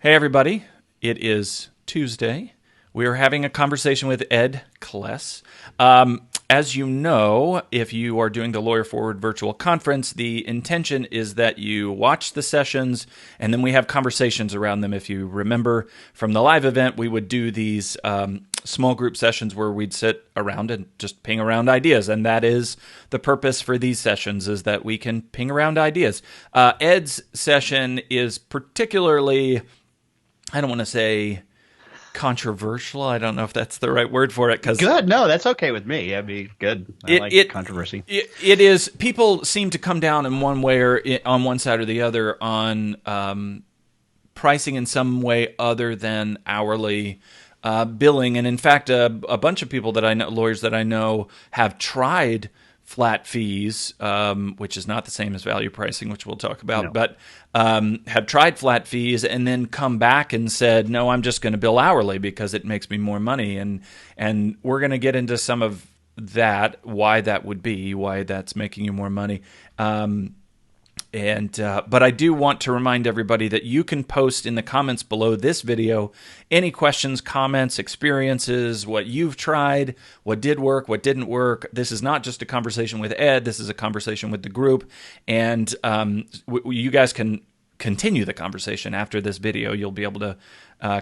Hey, everybody. It is Tuesday. We are having a conversation with Ed Kless. As you know, if you are doing the Lawyer Forward virtual conference, the intention is that you watch the sessions and then we have conversations around them. If you remember from the live event, we would do these small group sessions where we'd sit around and just ping around ideas. And that is the purpose for these sessions, is that we can ping around ideas. Ed's session is particularly, I don't want to say controversial. I don't know if that's the right word for it. Good. No, that's okay with me. I mean, good. I like controversy. It is. People seem to come down in one way or on one side or the other on pricing in some way other than hourly billing. And in fact, a bunch of people that I know, lawyers that I know, have tried flat fees, which is not the same as value pricing, which we'll talk about, but have tried flat fees and then come back and said, no, I'm just going to bill hourly because it makes me more money. And we're going to get into some of that, why that would be, why that's making you more money. But I do want to remind everybody that you can post in the comments below this video any questions, comments, experiences, what you've tried, what did work, what didn't work. This is not just a conversation with Ed. This is a conversation with the group. And you guys can continue the conversation after this video. You'll be able to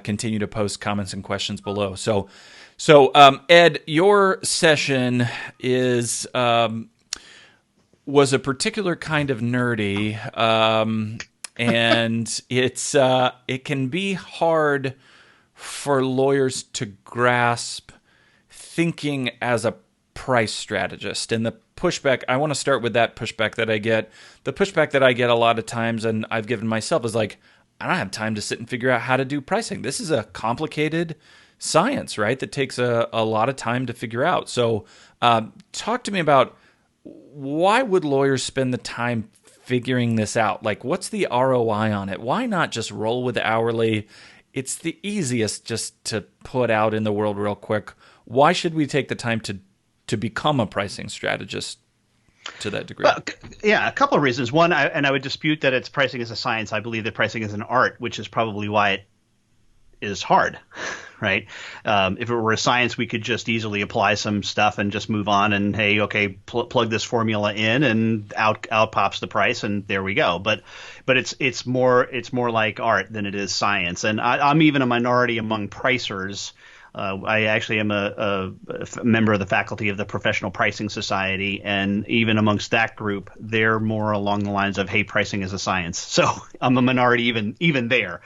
continue to post comments and questions below. So Ed, your session is... was a particular kind of nerdy, and it can be hard for lawyers to grasp thinking as a price strategist. And the pushback, I want to start with that pushback that I get. The pushback that I get a lot of times, and I've given myself, is like, I don't have time to sit and figure out how to do pricing. This is a complicated science, right? That takes a lot of time to figure out. So talk to me about, why would lawyers spend the time figuring this out? Like, what's the ROI on it? Why not just roll with hourly? It's the easiest just to put out in the world real quick. Why should we take the time to become a pricing strategist to that degree? Well, yeah, a couple of reasons. One, I would dispute that it's pricing is a science. I believe that pricing is an art, which is probably why it is hard. Right? If it were a science, we could just easily apply some stuff and just move on and, hey, okay, plug this formula in and out pops the price and there we go. But it's more like art than it is science. And I'm even a minority among pricers. I actually am a member of the faculty of the Professional Pricing Society, and even amongst that group, they're more along the lines of, hey, pricing is a science. So I'm a minority even there.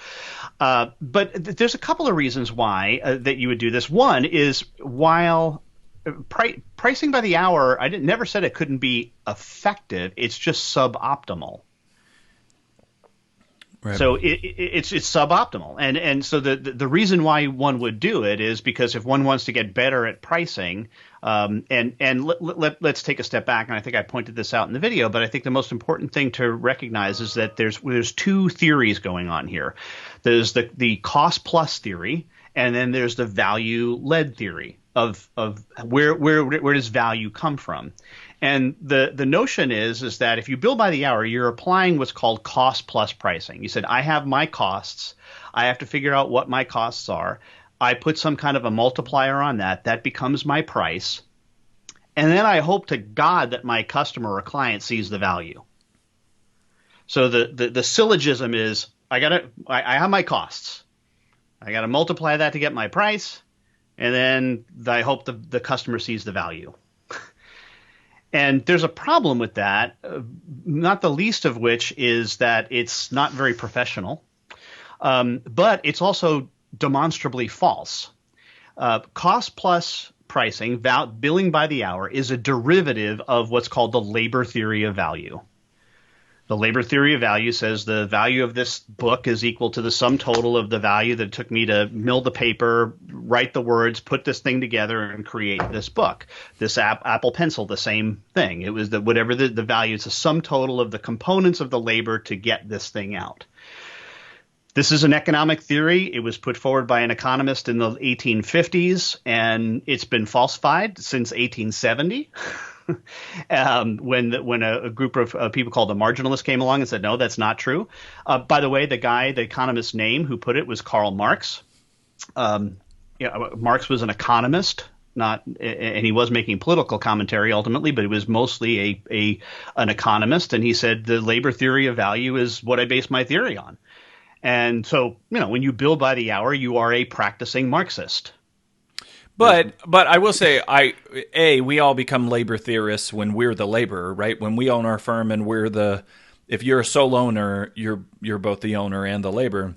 But there's a couple of reasons why that you would do this. One is, while pricing by the hour, I never said it couldn't be effective. It's just suboptimal. Right. So it's suboptimal, and so the reason why one would do it is because if one wants to get better at pricing, let's take a step back, and I think I pointed this out in the video, but I think the most important thing to recognize is that there's two theories going on here. There's the cost plus theory, and then there's the value led theory of where does value come from. And the notion is that if you bill by the hour, you're applying what's called cost plus pricing. You said, I have my costs. I have to figure out what my costs are. I put some kind of a multiplier on that. That becomes my price. And then I hope to God that my customer or client sees the value. So the syllogism is, I have my costs. I got to multiply that to get my price. And then I hope the customer sees the value. And there's a problem with that, not the least of which is that it's not very professional, but it's also demonstrably false. Cost plus pricing, billing by the hour, is a derivative of what's called the labor theory of value. The labor theory of value says the value of this book is equal to the sum total of the value that it took me to mill the paper, write the words, put this thing together, and create this book. This Apple Pencil, the same thing. It was whatever the value is, the sum total of the components of the labor to get this thing out. This is an economic theory. It was put forward by an economist in the 1850s, and it's been falsified since 1870. when a group of people called the marginalists came along and said, no, that's not true. By the way, the economist's name who put it was Karl Marx. Marx was an economist, and he was making political commentary ultimately, but he was mostly an economist. And he said the labor theory of value is what I base my theory on. And so, when you bill by the hour, you are a practicing Marxist. But I will say, we all become labor theorists when we're the laborer, right? When we own our firm and if you're a sole owner, you're both the owner and the laborer.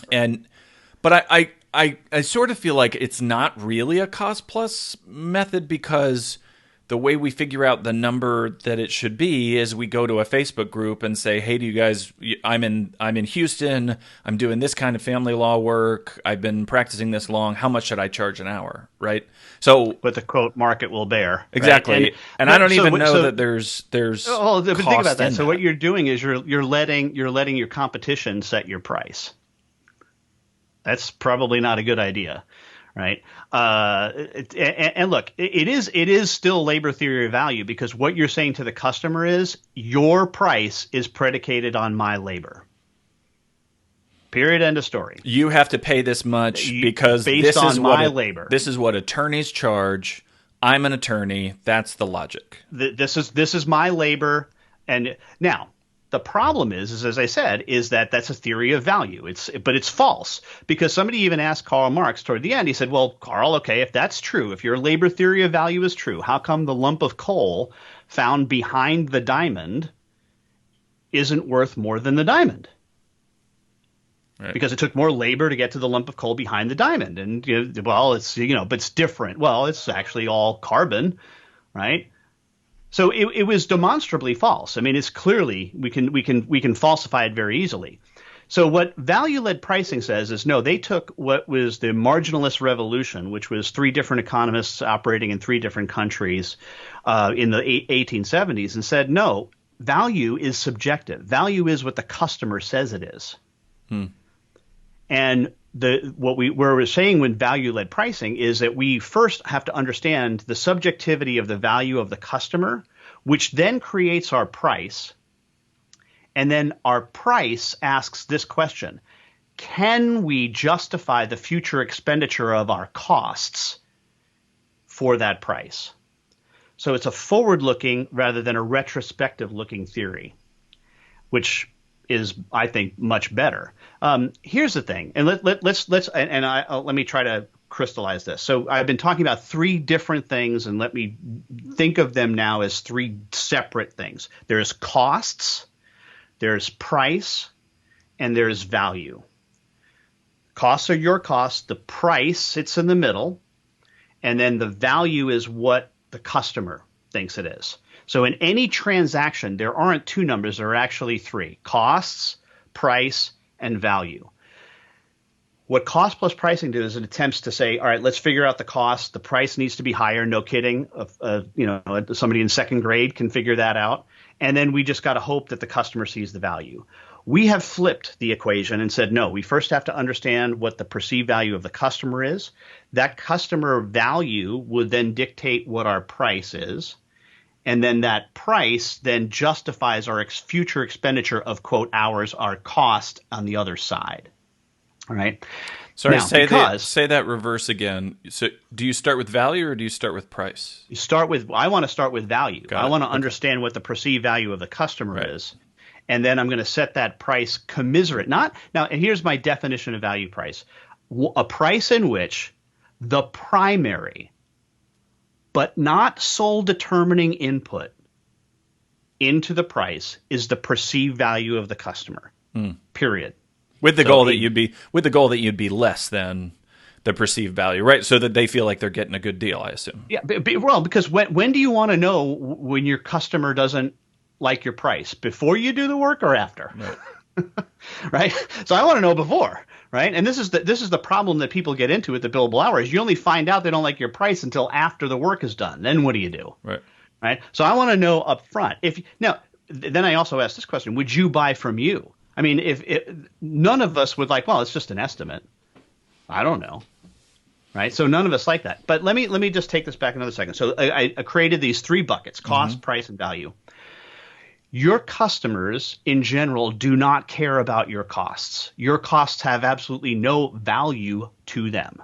But I sort of feel like it's not really a cost plus method, because the way we figure out the number that it should be is we go to a Facebook group and say, hey, do you guys, I'm in Houston, I'm doing this kind of family law work, I've been practicing this long, how much should I charge an hour, right? So what the quote market will bear. Exactly. Right? And I don't even know that there's but think about that. So that. What you're doing is you're letting your competition set your price. That's probably not a good idea. Right. And look, it is still labor theory of value, because what you're saying to the customer is your price is predicated on my labor. Period. End of story. You have to pay this much because based on my labor. This is what attorneys charge. I'm an attorney. That's the logic. This is my labor. And now, the problem is, as I said, is that that's a theory of value. But it's false, because somebody even asked Karl Marx toward the end. He said, well, Karl, okay, if that's true, if your labor theory of value is true, how come the lump of coal found behind the diamond isn't worth more than the diamond? Right. Because it took more labor to get to the lump of coal behind the diamond. And, it's, but it's different. Well, it's actually all carbon, right? So it was demonstrably false. I mean, it's clearly we can falsify it very easily. So what value-led pricing says is, no, they took what was the marginalist revolution, which was three different economists operating in three different countries in the 1870s, and said, no, value is subjective. Value is what the customer says it is. And what we're saying with value-led pricing is that we first have to understand the subjectivity of the value of the customer, which then creates our price. And then our price asks this question: can we justify the future expenditure of our costs for that price? So it's a forward-looking rather than a retrospective-looking theory, which is, I think, much better. Here's the thing, and let me try to crystallize this. So I've been talking about three different things, and let me think of them now as three separate things. There's costs, there's price, and there's value. Costs are your costs. The price sits in the middle, and then the value is what the customer thinks it is. So in any transaction, there aren't two numbers, there are actually three: costs, price, and value. What cost plus pricing does is it attempts to say, all right, let's figure out the cost. The price needs to be higher. No kidding. Somebody in second grade can figure that out. And then we just got to hope that the customer sees the value. We have flipped the equation and said, no, we first have to understand what the perceived value of the customer is. That customer value would then dictate what our price is. And then that price then justifies our future expenditure of, quote, hours, our cost on the other side. All right. Sorry, now, say that reverse again. So do you start with value or do you start with price? I want to start with value. I want to understand what the perceived value of the customer is. And then I'm going to set that price commensurate. And here's my definition of value price. A price in which the primary but not sole determining input into the price is the perceived value of the customer. Period. With the goal that you'd be less than the perceived value, right? So that they feel like they're getting a good deal, I assume. Yeah, because when do you want to know when your customer doesn't like your price? Before you do the work or after? Right. Right? So I want to know before, right? And this is the problem that people get into with the billable hours. You only find out they don't like your price until after the work is done. Then what do you do? Right? So I want to know up front. Then I also ask this question: would you buy from you? I mean, if none of us would like, well, it's just an estimate. I don't know. right? So none of us like that. But let me just take this back another second. So I created these three buckets: cost, price, and value. Your customers in general do not care about your costs. Your costs have absolutely no value to them.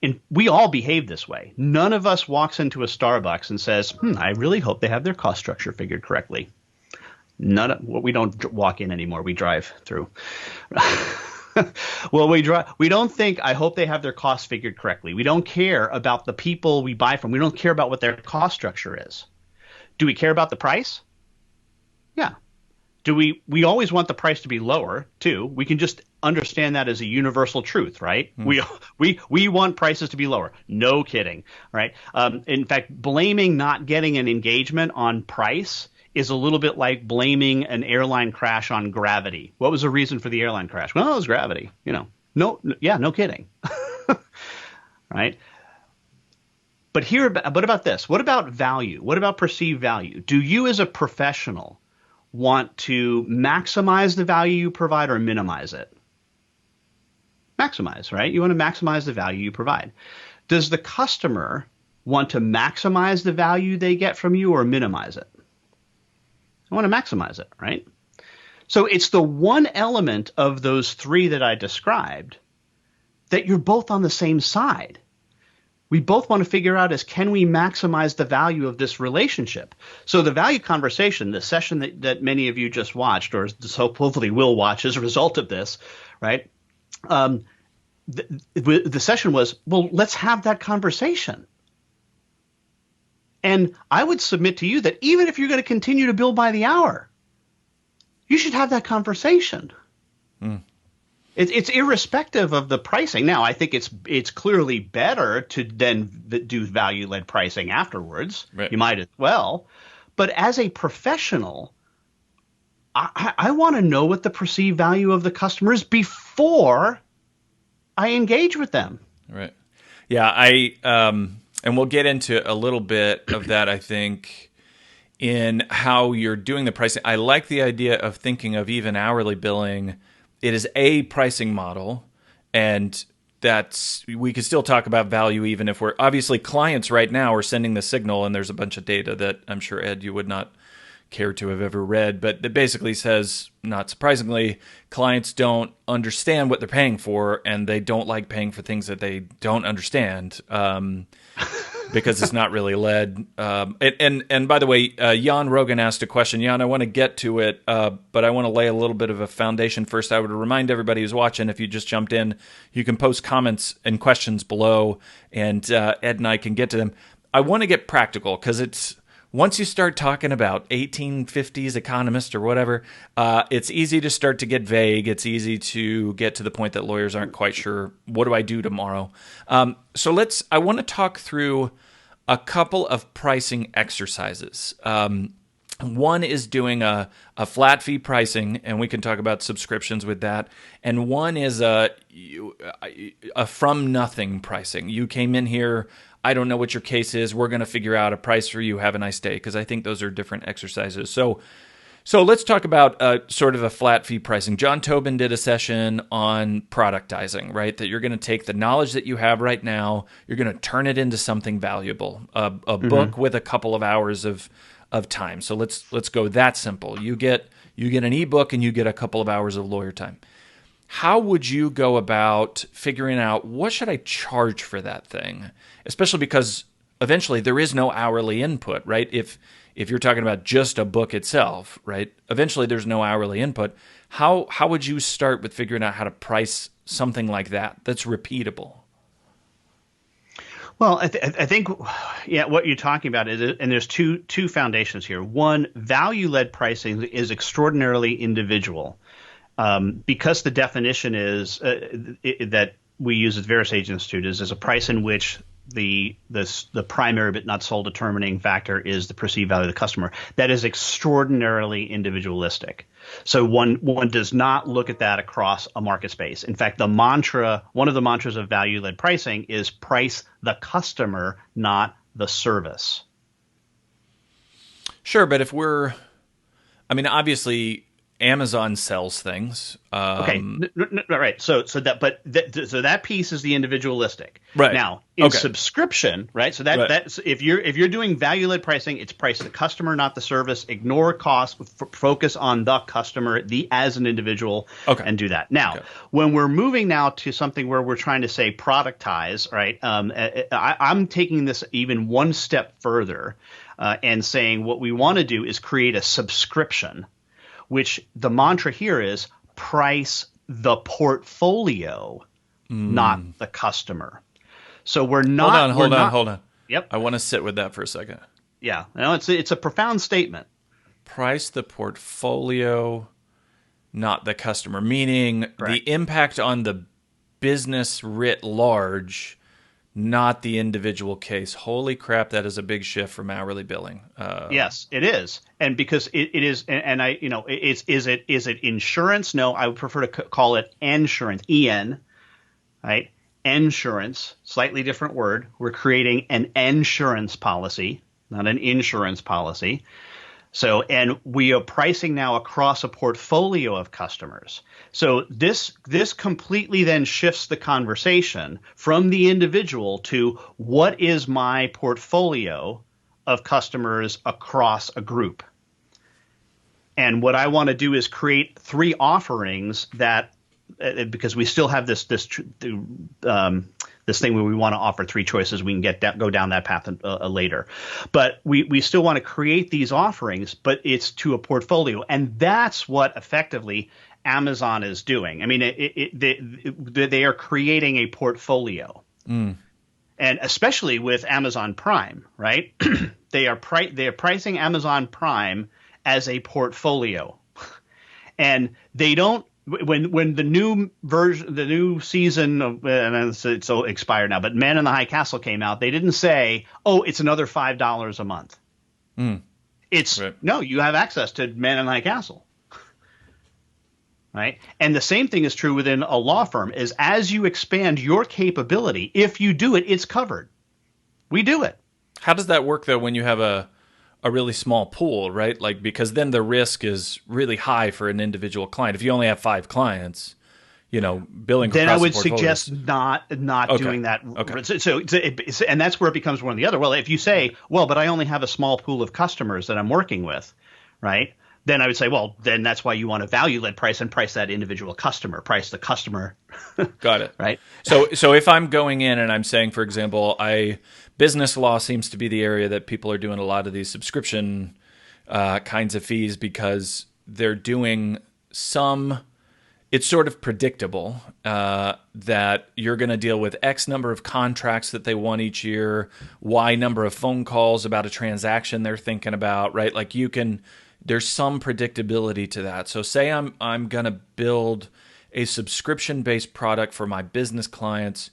And we all behave this way. None of us walks into a Starbucks and says, I really hope they have their cost structure figured correctly. We don't walk in anymore. We drive through. Well, we don't think, I hope they have their costs figured correctly. We don't care about the people we buy from. We don't care about what their cost structure is. Do we care about the price? Yeah. Do we always want the price to be lower too? We can just understand that as a universal truth, right? We want prices to be lower. No kidding, right? In fact, blaming not getting an engagement on price is a little bit like blaming an airline crash on gravity. What was the reason for the airline crash? Well, it was gravity. No kidding, right? But about this? What about value? What about perceived value? Do you as a professional want to maximize the value you provide or minimize it? Maximize, right? You want to maximize the value you provide. Does the customer want to maximize the value they get from you or minimize it? I want to maximize it, right? So it's the one element of those three that I described that you're both on the same side. We both want to figure out is, can we maximize the value of this relationship? So the value conversation, the session that many of you just watched, or hopefully will watch as a result of this, right? The session was, well, let's have that conversation. And I would submit to you that even if you're going to continue to bill by the hour, you should have that conversation. It's irrespective of the pricing. Now, I think it's clearly better to then do value-led pricing afterwards. Right. You might as well. But as a professional, I want to know what the perceived value of the customer is before I engage with them. Right. Yeah, and we'll get into a little bit of that, I think, in how you're doing the pricing. I like the idea of thinking of even hourly billing. It is a pricing model, and we can still talk about value even if we're obviously clients right now are sending the signal, and there's a bunch of data that I'm sure, Ed, you would not care to have ever read, but it basically says, not surprisingly, clients don't understand what they're paying for, and they don't like paying for things that they don't understand. Because it's not really led. And by the way, Jan Rogan asked a question. Jan, I want to get to it, but I want to lay a little bit of a foundation first. I would remind everybody who's watching, if you just jumped in, you can post comments and questions below, and Ed and I can get to them. I want to get practical because once you start talking about 1850s economists or whatever, it's easy to start to get vague. It's easy to get to the point that lawyers aren't quite sure, what do I do tomorrow? So I want to talk through a couple of pricing exercises. One is doing a flat fee pricing, and we can talk about subscriptions with that. And one is a from nothing pricing. You came in here, I don't know what your case is. We're going to figure out a price for you. Have a nice day, because I think those are different exercises. So let's talk about sort of a flat fee pricing. John Tobin did a session on productizing, right? That you're going to take the knowledge that you have right now, you're going to turn it into something valuable, a book with a couple of hours of time. So let's go that simple. You get an ebook and you get a couple of hours of lawyer time. How would you go about figuring out what should I charge for that thing? Especially because eventually there is no hourly input, right? If you're talking about just a book itself, right? Eventually there's no hourly input. How would you start with figuring out how to price something like that's repeatable? Well, I think, what you're talking about is, and there's two foundations here. One, value-led pricing is extraordinarily individual, because the definition is that we use at Verus Age Institute is a price in which the primary but not sole determining factor is the perceived value of the customer. That is extraordinarily individualistic. So one does not look at that across a market space. In fact, one of the mantras of value-led pricing is price the customer, not the service. Sure, but obviously Amazon sells things. Okay, right. So that piece is the individualistic. Right. Now, in Okay. subscription, right? So Right. that's if you're doing value-led pricing, it's price the customer, not the service. Ignore cost, focus on the customer, as an individual, Okay. and do that. Now, Okay. when we're moving now to something where we're trying to say productize, right? I'm taking this even one step further, and saying what we want to do is create a subscription, which the mantra here is price the portfolio, not the customer. So we're not. Hold on. Yep. I want to sit with that for a second. Yeah. No, it's a profound statement. Price the portfolio, not the customer, meaning Correct. the impact on the business writ large, not the individual case. Holy crap, that is a big shift from hourly billing. Yes, it is, and because it is, and I, is it insurance? No, I would prefer to call it insurance. Right? Insurance, slightly different word. We're creating an insurance policy, not an insurance policy. So, and we are pricing now across a portfolio of customers. So this completely then shifts the conversation from the individual to what is my portfolio of customers across a group. And what I want to do is create 3 offerings that, because we still have this thing where we want to offer 3 choices. We can go down that path later, but we still want to create these offerings, but it's to a portfolio, and that's what effectively Amazon is doing. I mean, they are creating a portfolio, and especially with Amazon Prime, right? they are pricing Amazon Prime as a portfolio, and they don't. When the new version, the new season of, and it's expired now, but Man in the High Castle came out, they didn't say, "Oh, it's another $5 a month." It's right. No, you have access to Man in the High Castle, right? And the same thing is true within a law firm. Is as you expand your capability, if you do it, it's covered. We do it. How does that work though when you have a really small pool, right? Like, because then the risk is really high for an individual client. If you only have 5 clients, billing. Then I would suggest not doing that. Okay. So and that's where it becomes one or the other. Well, if you say, well, but I only have a small pool of customers that I'm working with, right? Then I would say, well, then that's why you want a value-led price and price that individual customer, price the customer. Got it. Right. So if I'm going in and I'm saying, for example, business law seems to be the area that people are doing a lot of these subscription kinds of fees because they're doing some. It's sort of predictable that you're going to deal with X number of contracts that they want each year, Y number of phone calls about a transaction they're thinking about, right? Like there's some predictability to that. So say I'm going to build a subscription-based product for my business clients.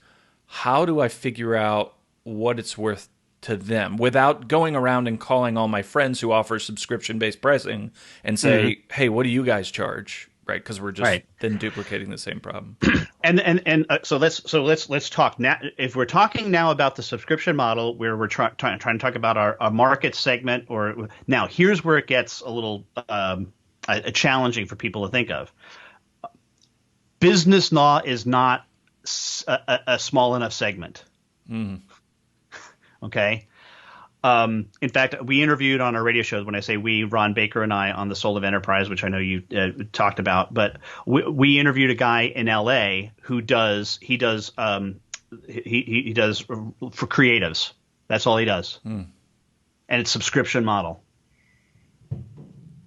How do I figure out what it's worth to them without going around and calling all my friends who offer subscription-based pricing and say, hey, what do you guys charge? Right, because we're just then duplicating the same problem. So let's talk now. If we're talking now about the subscription model, where we're trying to talk about our market segment, or now here's where it gets a little challenging for people to think of. Business law is not a small enough segment. Okay. In fact, we interviewed on our radio shows. When I say we, Ron Baker and I, on the Soul of Enterprise, which I know you talked about, but we interviewed a guy in L.A. who does for creatives. That's all he does, and it's subscription model.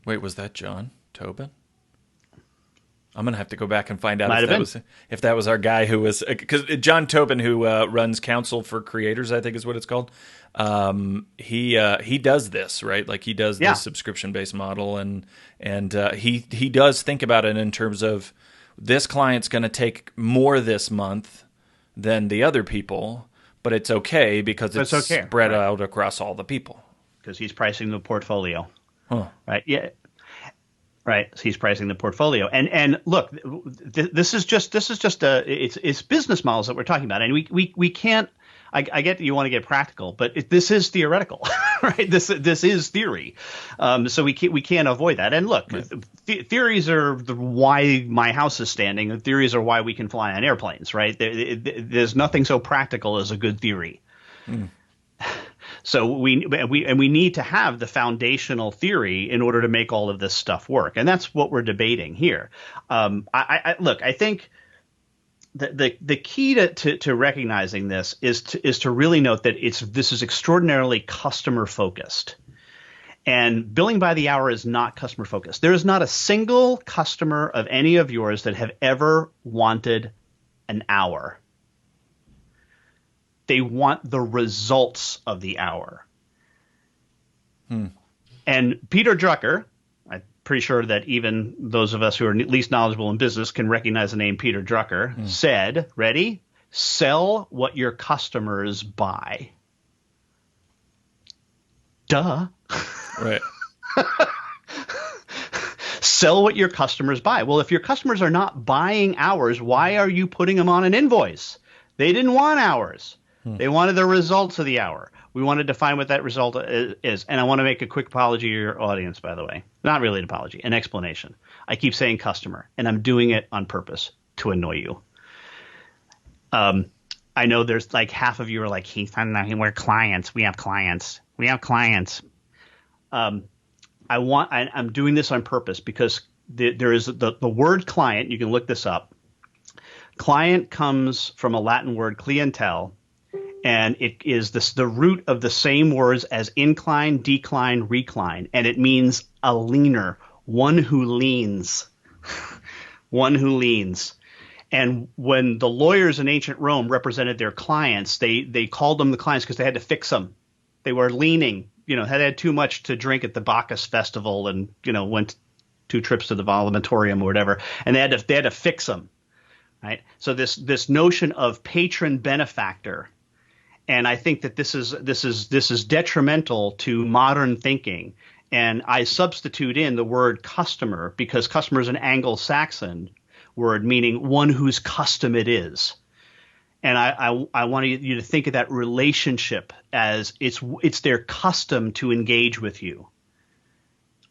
Wait, was that John Tobin? I'm gonna have to go back and find out if that was our guy who was, because John Tobin, who runs Council for Creators, I think is what it's called. He does this, right? Like he does this subscription-based model, and he does think about it in terms of this client's going to take more this month than the other people, but it's okay because it's spread out across all the people. Because he's pricing the portfolio, right? Yeah. Right, so he's pricing the portfolio, and look, this is just it's business models that we're talking about, and we can't. I get you want to get practical, but this is theoretical, right? This is theory, so we can't avoid that. And look, Right. theories are why my house is standing. Theories are why we can fly on airplanes, right? There's nothing so practical as a good theory. So we need to have the foundational theory in order to make all of this stuff work, and that's what we're debating here. Look, I think the key to recognizing this is to really note that this is extraordinarily customer focused, and billing by the hour is not customer focused. There is not a single customer of any of yours that have ever wanted an hour. They want the results of the hour. And Peter Drucker, I'm pretty sure that even those of us who are least knowledgeable in business can recognize the name Peter Drucker, said, ready? Sell what your customers buy. Duh. Right. Sell what your customers buy. Well, if your customers are not buying hours, why are you putting them on an invoice? They didn't want hours. They wanted the results of the hour. We want to define what that result is. And I want to make a quick apology to your audience, by the way. Not really an apology, an explanation. I keep saying customer, and I'm doing it on purpose to annoy you. I know there's like half of you are like, we're clients. We have clients. We have clients. I'm doing this on purpose because there is the word client. You can look this up. Client comes from a Latin word, clientele. And it is the root of the same words as incline, decline, recline. And it means a leaner, one who leans, one who leans. And when the lawyers in ancient Rome represented their clients, they called them the clients because they had to fix them. They were leaning, had had too much to drink at the Bacchus festival and, went 2 trips to the Volumatorium or whatever. And they had to fix them. Right. So this notion of patron benefactor. And I think that this is detrimental to modern thinking. And I substitute in the word customer because customer is an Anglo-Saxon word meaning one whose custom it is. And I want you to think of that relationship as it's their custom to engage with you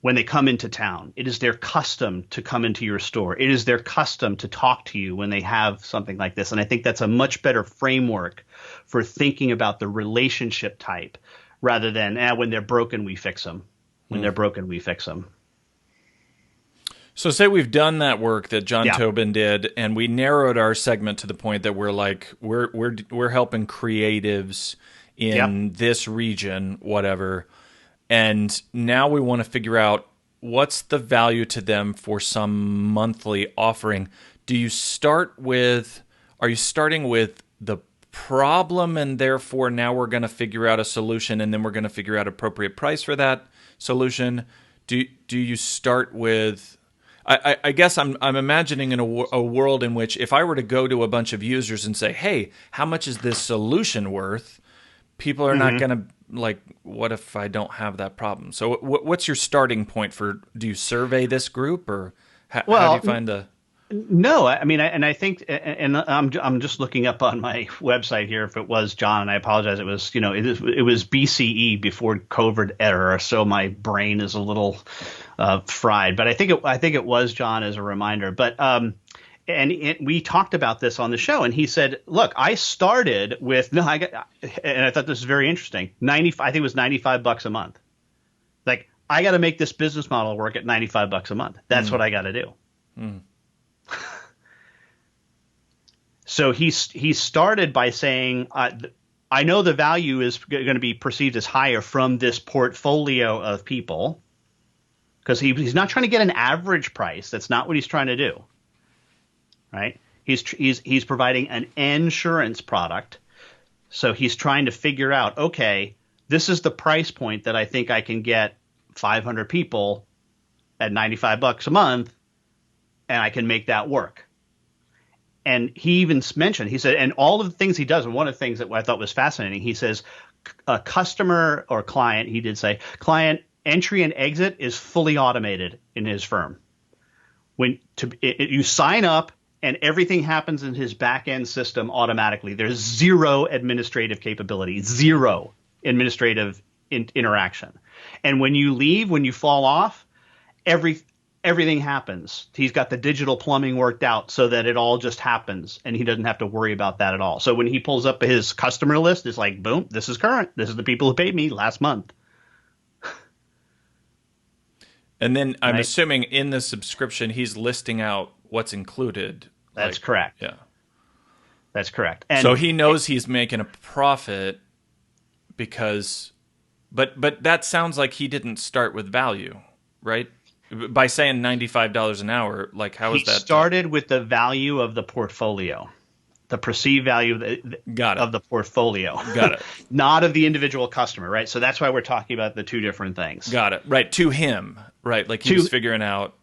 when they come into town. It is their custom to come into your store. It is their custom to talk to you when they have something like this. And I think that's a much better framework for thinking about the relationship type rather than when they're broken, we fix them. When they're broken, we fix them. So say we've done that work that John Tobin did, and we narrowed our segment to the point that we're helping creatives in this region, whatever. And now we want to figure out what's the value to them for some monthly offering. Are you starting with the problem and therefore now we're going to figure out a solution and then we're going to figure out appropriate price for that solution? Do you start with, I guess I'm imagining in a world in which if I were to go to a bunch of users and say, hey, how much is this solution worth? People are not going to, like, what if I don't have that problem? So what's your starting point for, do you survey this group or how do you find the... No, I mean, I think, and I'm just looking up on my website here if it was John, and I apologize. It was, it was BCE before COVID era, so my brain is a little fried. But I think it was John as a reminder. But we talked about this on the show, and he said, "Look, I started with and I thought this was very interesting. I think it was $95 a month. Like, I got to make this business model work at $95 a month. That's what I got to do." So he started by saying, I know the value is going to be perceived as higher from this portfolio of people, because he's not trying to get an average price. That's not what he's trying to do. Right? He's providing an insurance product. So he's trying to figure out, okay, this is the price point that I think I can get 500 people at $95 a month, and I can make that work. And he even mentioned, he said, and all of the things he does, and one of the things that I thought was fascinating, he says, a customer or client, he did say, client entry and exit is fully automated in his firm. You sign up and everything happens in his back end system automatically. There's zero administrative capability, zero administrative interaction. And when you leave, when you fall off, everything happens. He's got the digital plumbing worked out so that it all just happens, and he doesn't have to worry about that at all. So when he pulls up his customer list, it's like, boom, this is current. This is the people who paid me last month. And then I'm assuming in the subscription, he's listing out what's included. That's correct. Yeah. That's correct. And so he knows he's making a profit because, but that sounds like he didn't start with value, right? By saying $95 an hour, like how is that? He started with the value of the portfolio, the perceived value of the portfolio. Got it. Not of the individual customer, right? So that's why we're talking about the two different things. Got it. Right. To him, right? Like he was figuring out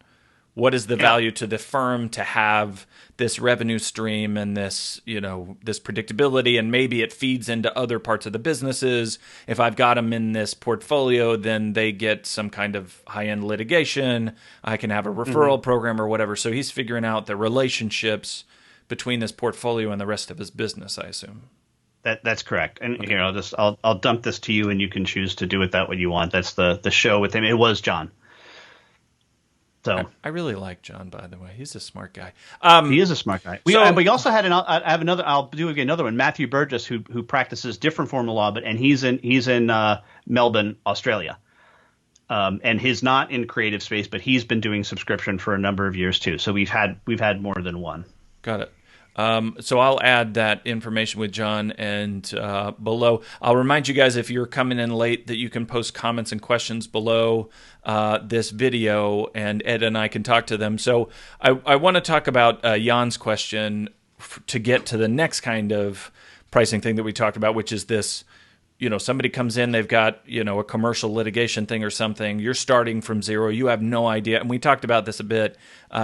what is the value to the firm to have this revenue stream and this, this predictability, and maybe it feeds into other parts of the businesses. If I've got them in this portfolio, then they get some kind of high-end litigation. I can have a referral program or whatever. So he's figuring out the relationships between this portfolio and the rest of his business, I assume. That's correct. And here, I'll dump this to you, and you can choose to do with that what you want. That's the show with him. It was John. So I really like John, by the way. He's a smart guy. He is a smart guy. But we also had I'll do another one. Matthew Burgess, who practices different form of law, and he's in Melbourne, Australia. And he's not in creative space, but he's been doing subscription for a number of years too. So we've had more than one. Got it. So I'll add that information with John and below. I'll remind you guys, if you're coming in late, that you can post comments and questions below this video, and Ed and I can talk to them. So I want to talk about Jan's question to get to the next kind of pricing thing that we talked about, which is this. Somebody comes in, they've got, a commercial litigation thing or something. You're starting from zero. You have no idea. And we talked about this a bit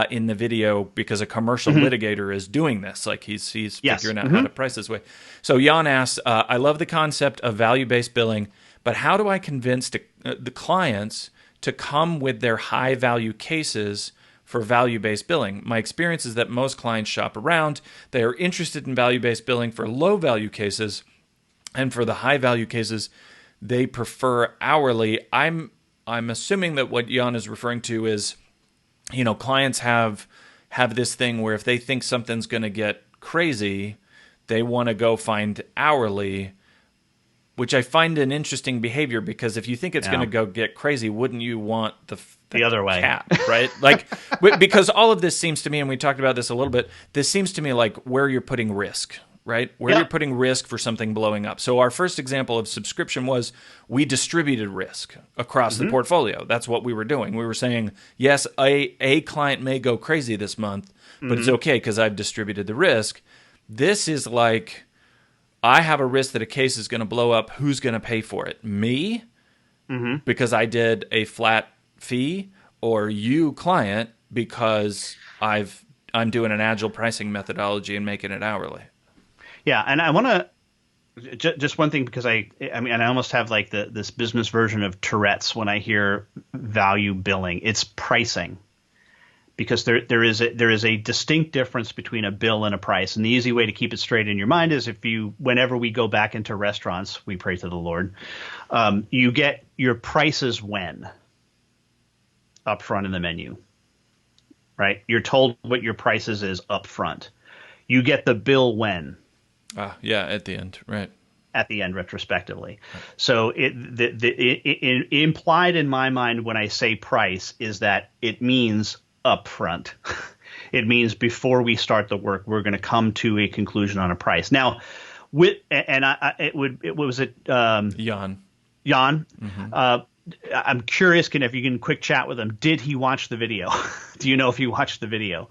in the video because a commercial litigator is doing this. Like he's figuring out how to price this way. So Jan asks, I love the concept of value-based billing, but how do I convince the clients to come with their high-value cases for value-based billing? My experience is that most clients shop around. They are interested in value-based billing for low-value cases, and for the high-value cases, they prefer hourly. I'm assuming that what Jan is referring to is, clients have this thing where if they think something's going to get crazy, they want to go find hourly, which I find an interesting behavior, because if you think it's going to go get crazy, wouldn't you want the other way, cap, right? Like, because all of this seems to me, and we talked about this a little bit, this seems to me like where you're putting risk. Right? Where you're putting risk for something blowing up. So our first example of subscription was we distributed risk across the portfolio. That's what we were doing. We were saying, yes, a client may go crazy this month, but it's okay because I've distributed the risk. This is like, I have a risk that a case is going to blow up. Who's going to pay for it? Me? Because I did a flat fee, or you, client, because I'm doing an agile pricing methodology and making it hourly. Yeah, and I want to just one thing, because I almost have like this business version of Tourette's when I hear value billing. It's pricing, because there is a distinct difference between a bill and a price. And the easy way to keep it straight in your mind is whenever we go back into restaurants, we pray to the Lord, you get your prices when up front in the menu, right? You're told what your prices is up front. You get the bill when. At the end, right? At the end, retrospectively. Right. So it implied in my mind when I say price is that it means upfront. It means before we start the work, we're going to come to a conclusion on a price. Now, Jan. I'm curious, if you can quick chat with him. Did he watch the video? Do you know if he watched the video?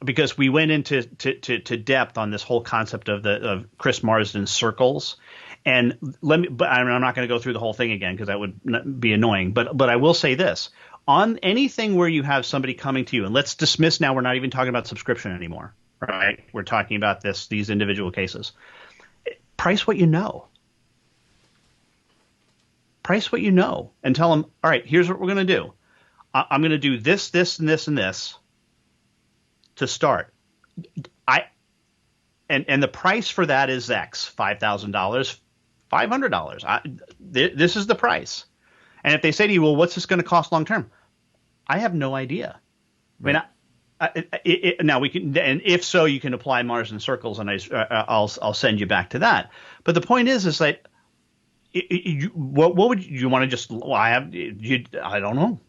Because we went into to depth on this whole concept of Chris Marsden's circles, and but I'm not going to go through the whole thing again because that would be annoying. But I will say this: on anything where you have somebody coming to you, and let's dismiss now, we're not even talking about subscription anymore, right? We're talking about these individual cases. Price what you know. Price what you know, and tell them, all right, here's what we're going to do. I'm going to do this, this, and this, and this. to start. And the price for that is X, $5,000, $500. This is the price. And if they say to you, well, what's this going to cost long term? I have no idea. Right. I mean, now we can, and if so, you can apply Mars and circles, and I'll send you back to that. But the point is that what would you want to just? Well, I don't know.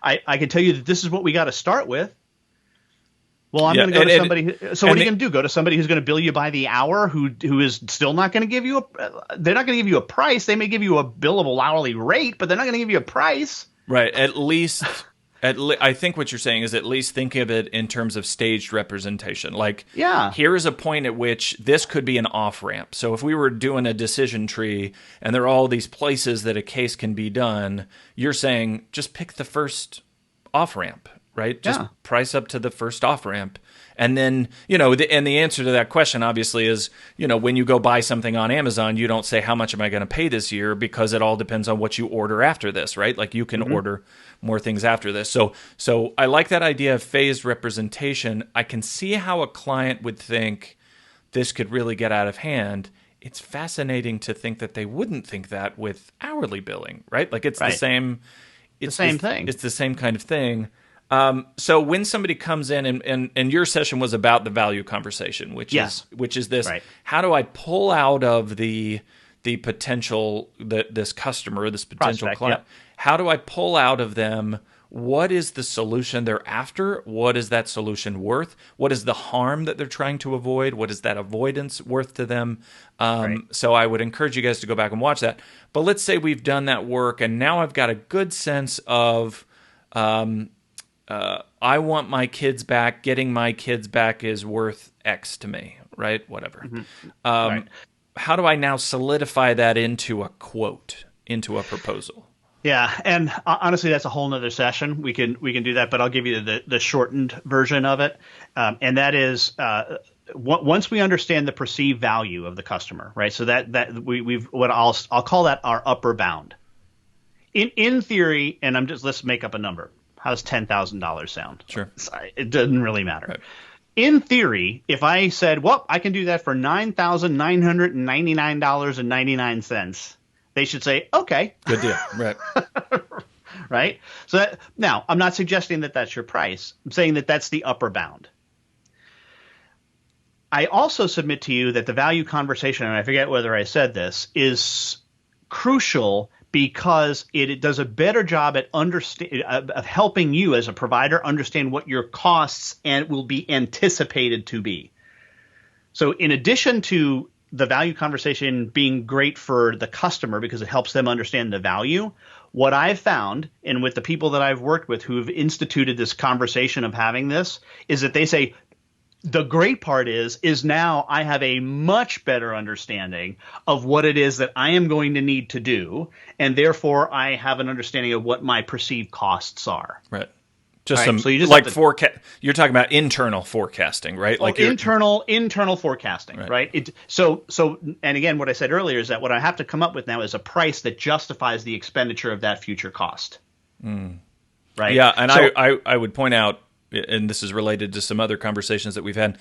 I can tell you that this is what we got to start with. Well, I'm going to go to somebody. So what are you going to do? Go to somebody who's going to bill you by the hour, who is still not going to give you they're not going to give you a price. They may give you a billable hourly rate, but they're not going to give you a price. Right. At least, I think what you're saying is at least think of it in terms of staged representation. Like, here is a point at which this could be an off ramp. So if we were doing a decision tree and there are all these places that a case can be done, you're saying just pick the first off ramp. Right? Just price up to the first off ramp. And then, and the answer to that question obviously is, when you go buy something on Amazon, you don't say, how much am I going to pay this year? Because it all depends on what you order after this, right? Like you can order more things after this. So I like that idea of phased representation. I can see how a client would think this could really get out of hand. It's fascinating to think that they wouldn't think that with hourly billing, right? Like it's the same. It's the same thing. It's the same kind of thing. So when somebody comes in and your session was about the value conversation, which is this, how do I pull out of the potential, this customer, this potential client, how do I pull out of them what is the solution they're after? What is that solution worth? What is the harm that they're trying to avoid? What is that avoidance worth to them? So I would encourage you guys to go back and watch that. But let's say we've done that work and now I've got a good sense of I want my kids back. Getting my kids back is worth X to me, right? Whatever. How do I now solidify that into a quote, into a proposal? Yeah, and honestly, that's a whole nother session. We can do that, but I'll give you the shortened version of it, and that is once we understand the perceived value of the customer, right? So that we've what I'll call that our upper bound. In theory, and let's make up a number. How's $10,000 sound? Sure. It doesn't really matter. Right. In theory, if I said, well, I can do that for $9,999.99, they should say, okay. Good deal. Right. Right? So now, I'm not suggesting that that's your price. I'm saying that that's the upper bound. I also submit to you that the value conversation, and I forget whether I said this, is crucial because it does a better job at of helping you as a provider understand what your costs and will be anticipated to be. So in addition to the value conversation being great for the customer because it helps them understand the value, what I've found, and with the people that I've worked with who have instituted this conversation of having this, is that they say, the great part is now I have a much better understanding of what it is that I am going to need to do, and therefore I have an understanding of what my perceived costs are. Right. Just right? some like forecast. You're talking about internal forecasting, right? Like internal forecasting, right? So and again, what I said earlier is that what I have to come up with now is a price that justifies the expenditure of that future cost. Right. Yeah, and I would point out, and this is related to some other conversations that we've had,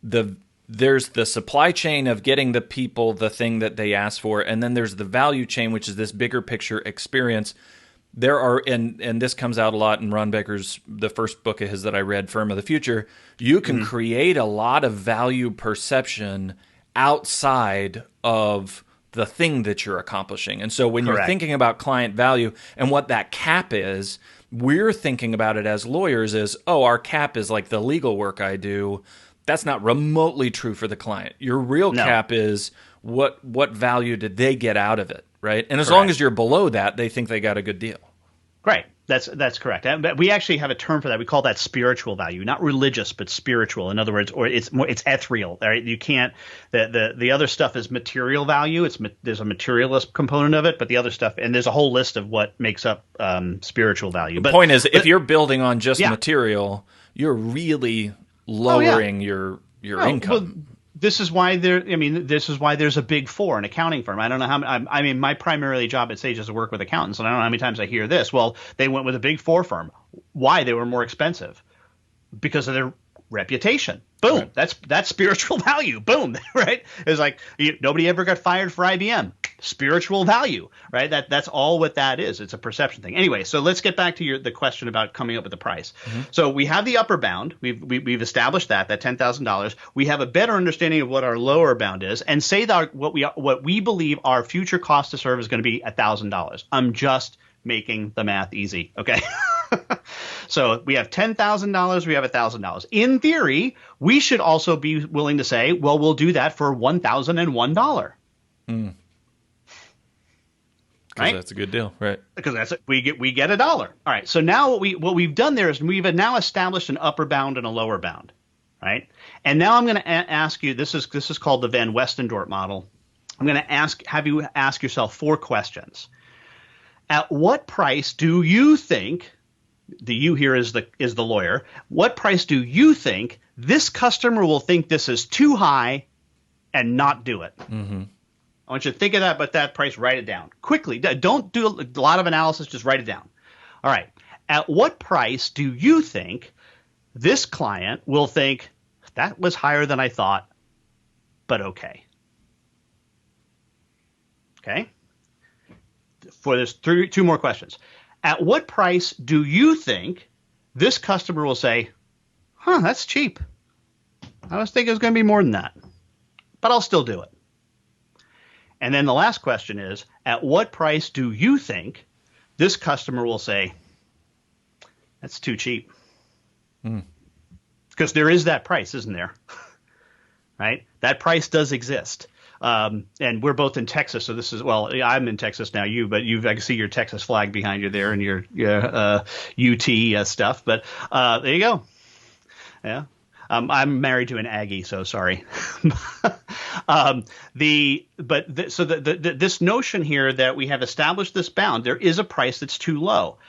there's the supply chain of getting the people the thing that they ask for, and then there's the value chain, which is this bigger picture experience. There are, and this comes out a lot in Ron Becker's, the first book of his that I read, Firm of the Future, you can create a lot of value perception outside of the thing that you're accomplishing. And so when you're thinking about client value and what that cap is, we're thinking about it as lawyers as, our cap is like the legal work I do. That's not remotely true for the client. Your real cap is what value did they get out of it, right? And as long as you're below that, they think they got a good deal. Right. That's correct. We actually have a term for that. We call that spiritual value, not religious, but spiritual. In other words, or it's ethereal. Right? You can't. The other stuff is material value. There's a materialist component of it, but the other stuff, and there's a whole list of what makes up spiritual value. The point is, if you're building on just material, you're really lowering your income. Well, this is why there's a big four, an accounting firm. I don't know how. I mean, my primary job at Sage is to work with accountants, and I don't know how many times I hear this. Well, they went with a big four firm. Why? They were more expensive because of Reputation. Boom. Right. That's spiritual value. Boom. Right. It's like nobody ever got fired for IBM. Spiritual value. Right. That's all what that is. It's a perception thing. Anyway, so let's get back to the question about coming up with the price. Mm-hmm. So we have the upper bound. We've established that $10,000. We have a better understanding of what our lower bound is, and say that what we believe our future cost to serve is going to be $1,000. I'm just making the math easy. Okay. So we have $10,000, we have $1,000. In theory, we should also be willing to say, well, we'll do that for $1,001. Because right? That's a good deal, right? Because we get $1. All right. So now what we've done there is we've now established an upper bound and a lower bound, right? And now I'm going to ask you. This is called the Van Westendorp model. I'm going to have you ask yourself 4 questions. At what price do you think? The you here is the lawyer. What price do you think this customer will think this is too high and not do it? Mm-hmm. I want you to think of that, but that price, write it down quickly. Don't do a lot of analysis. Just write it down. All right. At what price do you think this client will think that was higher than I thought, but okay? Okay. For this, 2 more questions. At what price do you think this customer will say, that's cheap. I was thinking it was going to be more than that, but I'll still do it. And then the last question is, at what price do you think this customer will say, that's too cheap? Because there is that price, isn't there? Right? That price does exist. And we're both in Texas, so this is, well, I'm in Texas now, but I can see your Texas flag behind you there and your UT stuff. But there you go. Yeah. I'm married to an Aggie, so sorry. This notion here that we have established this bound, there is a price that's too low.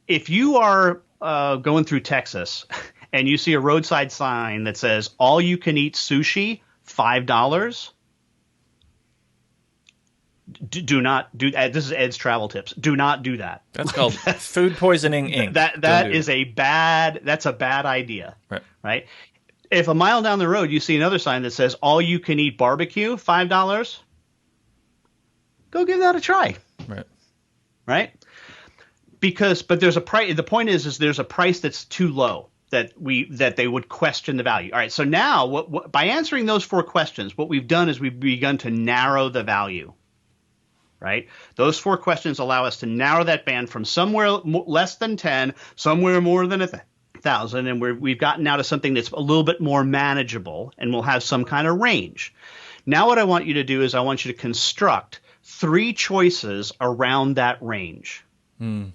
If you are going through Texas and you see a roadside sign that says all you can eat sushi, $5. Do not do that. This is Ed's travel tips. Do not do that. That's called food poisoning Inc. That's a bad idea. Right? If a mile down the road you see another sign that says all you can eat barbecue, $5, go give that a try. Right? But there's a price. The point is there's a price that's too low that they would question the value. All right. So now by answering those 4 questions, what we've done is we've begun to narrow the value. Right? Those 4 questions allow us to narrow that band from somewhere less than 10, somewhere more than 1,000, and we've gotten now to something that's a little bit more manageable, and we'll have some kind of range. Now what I want you to do is I want you to construct 3 choices around that range. And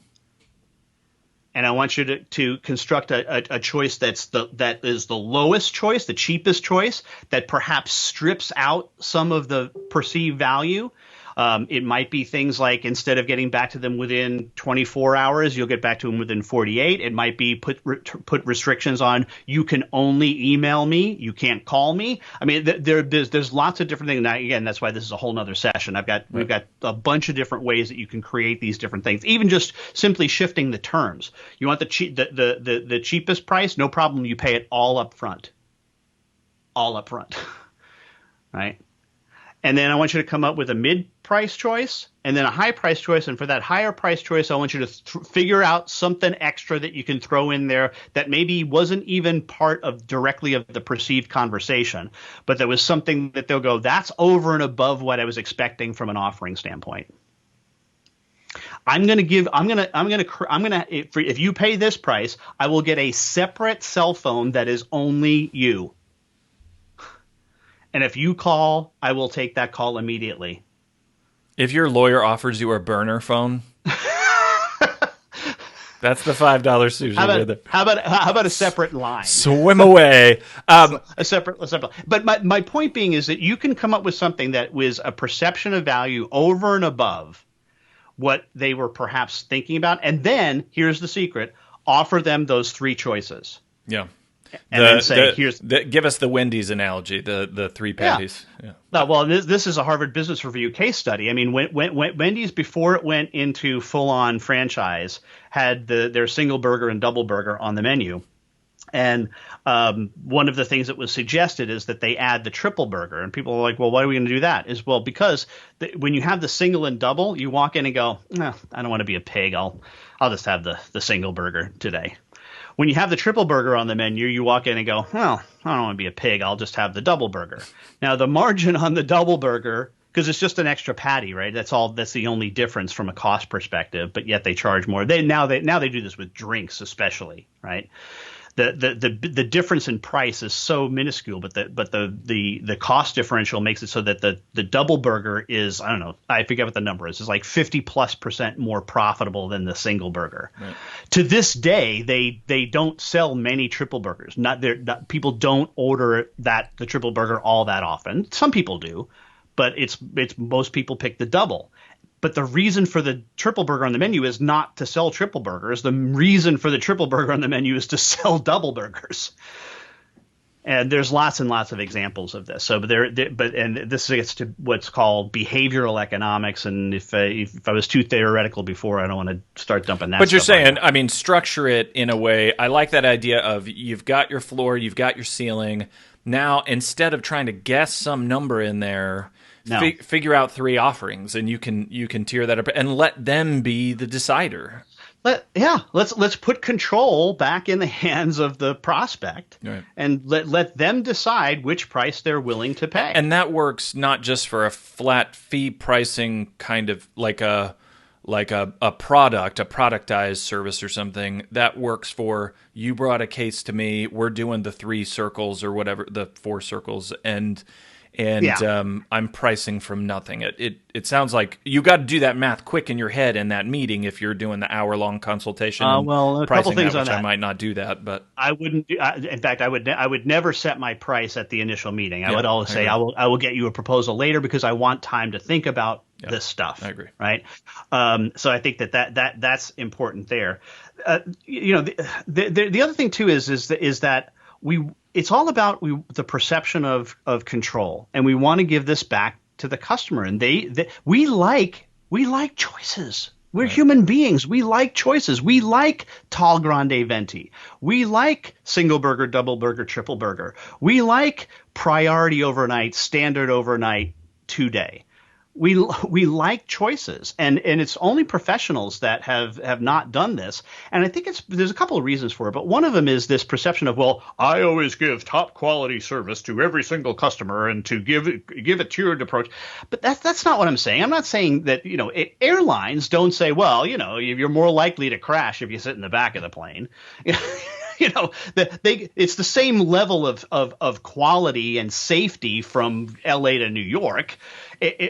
I want you to construct a choice that is the lowest choice, the cheapest choice, that perhaps strips out some of the perceived value. It might be things like instead of getting back to them within 24 hours, you'll get back to them within 48. It might be put restrictions on you can only email me, you can't call me. I mean, there's lots of different things. Now, again, that's why this is a whole nother session. We've got a bunch of different ways that you can create these different things. Even just simply shifting the terms. You want the cheapest price? No problem. You pay it all up front. All up front. Right? And then I want you to come up with a mid-price choice and then a high-price choice. And for that higher price choice, I want you to figure out something extra that you can throw in there that maybe wasn't even part of directly of the perceived conversation, but there was something that they'll go, that's over and above what I was expecting from an offering standpoint. If you pay this price, I will get a separate cell phone that is only you. And if you call, I will take that call immediately. If your lawyer offers you a burner phone, that's the $5 sushi. How about a separate line? Swim away. A separate. But my point being is that you can come up with something that was a perception of value over and above what they were perhaps thinking about, and then here's the secret: offer them those 3 choices. Yeah. And then say, give us the Wendy's analogy, the 3 patties. Yeah. Well, this is a Harvard Business Review case study. I mean, when Wendy's, before it went into full-on franchise, had their single burger and double burger on the menu. And one of the things that was suggested is that they add the triple burger. And people are like, well, why are we going to do that? Is, well, because when you have the single and double, you walk in and go, no, I don't want to be a pig. I'll just have the single burger today. When you have the triple burger on the menu, you walk in and go, well, I don't want to be a pig. I'll just have the double burger. Now, the margin on the double burger, because it's just an extra patty, right? That's the only difference from a cost perspective, but yet they charge more. Now they do this with drinks especially, right? The difference in price is so minuscule, but the cost differential makes it so that the double burger is, I don't know, I forget what the number is. It's like 50+% more profitable than the single burger. Right. To this day, they don't sell many triple burgers. People don't order the triple burger all that often. Some people do, but it's most people pick the double. But the reason for the triple burger on the menu is not to sell triple burgers. The reason for the triple burger on the menu is to sell double burgers. And there's lots and lots of examples of this. So, and this gets to what's called behavioral economics. And if I was too theoretical before, I don't want to start dumping that. But you're saying, I mean, structure it in a way. I like that idea of you've got your floor, you've got your ceiling. Now, instead of trying to guess some number in there, figure out 3 offerings, and you can tier that up and let them be the decider. Let's put control back in the hands of the prospect, right, and let them decide which price they're willing to pay. And that works not just for a flat fee pricing, kind of like a product, a productized service or something. That works for, you brought a case to me, we're doing the 3 circles or whatever, the 4 circles, and I'm pricing from nothing. It sounds like you got to do that math quick in your head in that meeting if you're doing the hour-long consultation. Well, a couple things on that. I might not do that, but I wouldn't. In fact, I would never set my price at the initial meeting. I would always say I will get you a proposal later because I want time to think about this stuff. I agree. Right. So I think that's important there. The other thing too is that it's all about the perception of control, and we want to give this back to the customer. And we like choices. We're human beings. We like choices. We like tall grande venti. We like single burger, double burger, triple burger. We like priority overnight, standard overnight, 2-day. We like choices, and it's only professionals that have not done this. And I think there's a couple of reasons for it, but one of them is this perception of, well, I always give top quality service to every single customer and to give a tiered approach. But that's not what I'm saying. I'm not saying that, airlines don't say, well, you're more likely to crash if you sit in the back of the plane. It's the same level of quality and safety from LA to New York.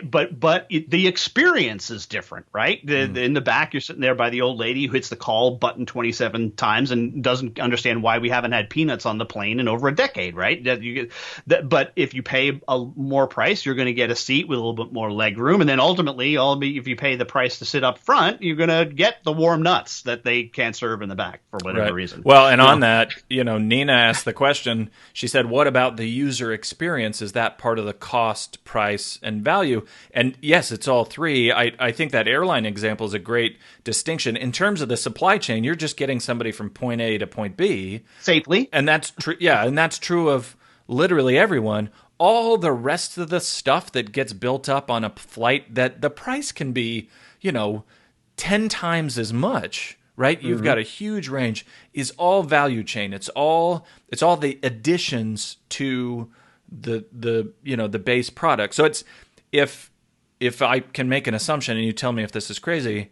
But the experience is different, right? In the back, you're sitting there by the old lady who hits the call button 27 times and doesn't understand why we haven't had peanuts on the plane in over a decade, right? But if you pay a more price, you're going to get a seat with a little bit more leg room, and then ultimately, if you pay the price to sit up front, you're going to get the warm nuts that they can't serve in the back for whatever reason. Well, and on that, Nina asked the question. She said, "What about the user experience? Is that part of the cost, price, and value?" And yes, it's all 3. I think that airline example is a great distinction. In terms of the supply chain, you're just getting somebody from point A to point B safely, and that's true. Yeah, and that's true of literally everyone. All the rest of the stuff that gets built up on a flight, that the price can be, 10 times as much. Right, you've got a huge range. Is all value chain. It's all the additions to the base product. So it's if I can make an assumption, and you tell me if this is crazy,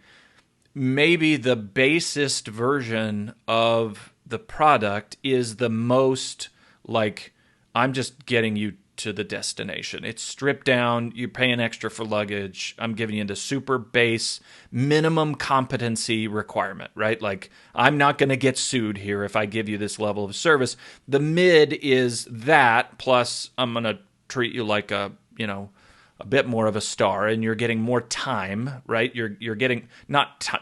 maybe the basest version of the product is the most like, I'm just getting you to the destination. It's stripped down. You're paying extra for luggage. I'm giving you the super base minimum competency requirement, right? Like, I'm not going to get sued here if I give you this level of service. The mid is that, plus I'm going to treat you like a bit more of a star, and you're getting more time, right? You're getting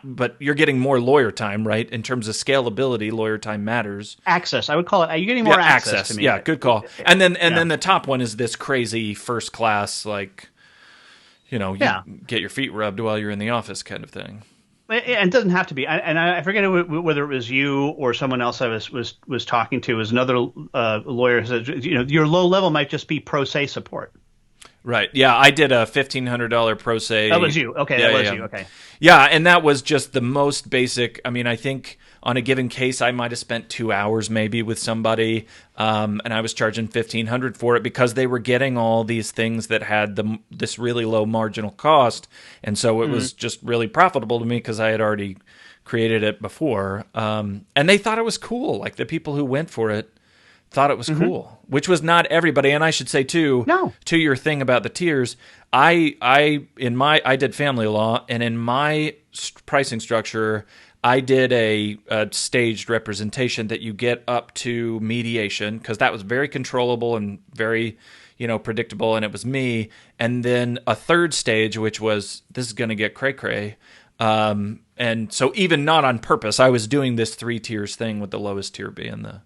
but you're getting more lawyer time, right? In terms of scalability, lawyer time matters. Access, I would call it. You're getting more access to me. Yeah, good call. And then the top one is this crazy first class, like, you get your feet rubbed while you're in the office kind of thing. And it doesn't have to be. I forget whether it was you or someone else I was talking to. Was another lawyer who said, your low level might just be pro se support. Right. Yeah, I did a $1,500 pro se. That was you. Okay, that was you. Okay. Yeah, and that was just the most basic. I mean, I think on a given case, I might have spent 2 hours maybe with somebody, and I was charging $1,500 for it because they were getting all these things that had this really low marginal cost, and so it was just really profitable to me because I had already created it before, and they thought it was cool. Like the people who went for it thought it was cool, which was not everybody. And I should say too, to your thing about the tiers, I did family law, and in my pricing structure, I did a staged representation that you get up to mediation because that was very controllable and very, predictable, and it was me. And then a third stage, which was this is going to get cray cray. And so even not on purpose, I was doing this 3 tiers thing with the lowest tier being the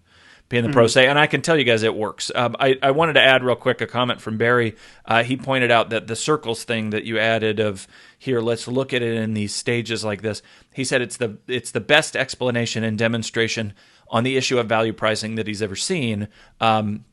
pro se, and I can tell you guys it works. I wanted to add real quick a comment from Barry. He pointed out that the circles thing that you added of here, let's look at it in these stages like this. He said it's the best explanation and demonstration on the issue of value pricing that he's ever seen. And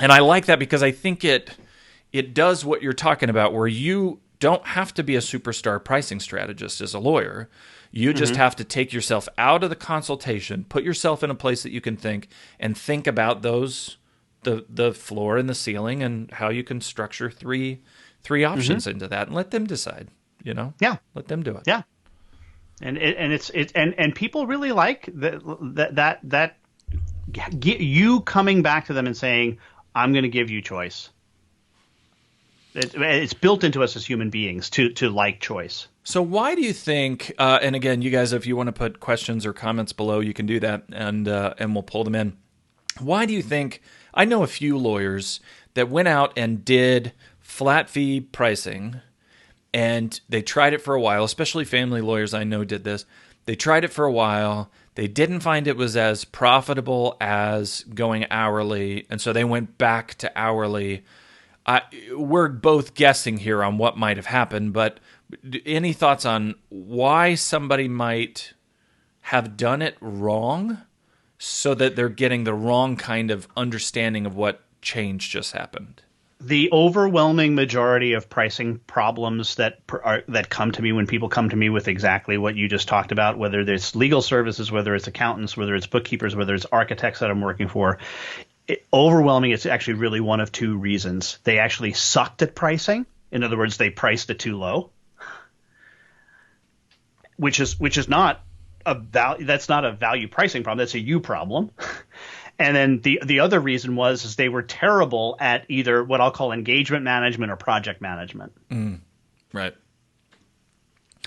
I like that because I think it does what you're talking about, where you don't have to be a superstar pricing strategist as a lawyer. You just have to take yourself out of the consultation, put yourself in a place that you can think about those, the floor and the ceiling, and how you can structure three options into that, and let them decide. Yeah, let them do it. Yeah, and people really like that you coming back to them and saying, "I'm going to give you choice." It's built into us as human beings to like choice. So why do you think, and again, you guys, if you want to put questions or comments below, you can do that, and we'll pull them in. Why do you think, I know a few lawyers that went out and did flat fee pricing, and they tried it for a while, especially family lawyers I know did this. They tried it for a while. They didn't find it was as profitable as going hourly, and so they went back to hourly. We're both guessing here on what might have happened, but any thoughts on why somebody might have done it wrong so that they're getting the wrong kind of understanding of what change just happened? The overwhelming majority of pricing problems that come to me when people come to me with exactly what you just talked about, whether it's legal services, whether it's accountants, whether it's bookkeepers, whether it's architects that I'm working for, overwhelming, it's actually really one of 2 reasons. They actually sucked at pricing. In other words, they priced it too low, which is not a value. That's not a value pricing problem. That's a you problem. And then the other reason was they were terrible at either what I'll call engagement management or project management. Right.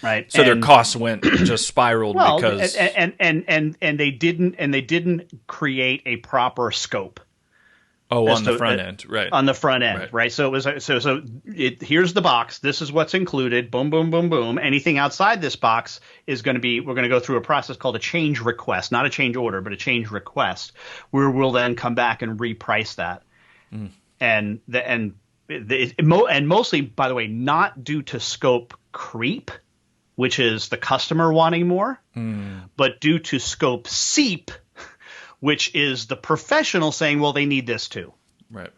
Right. So their costs went just spiraled because and they didn't create a proper scope. Oh, on the front end, right? On the front end, right? So it was here's the box. This is what's included. Boom, boom, boom, boom. Anything outside this box is going to be. We're going to go through a process called a change request, not a change order, but a change request, where we'll then come back and reprice that. And mostly, by the way, not due to scope creep, which is the customer wanting more, but due to scope seep, which is the professional saying, well, they need this too. Right.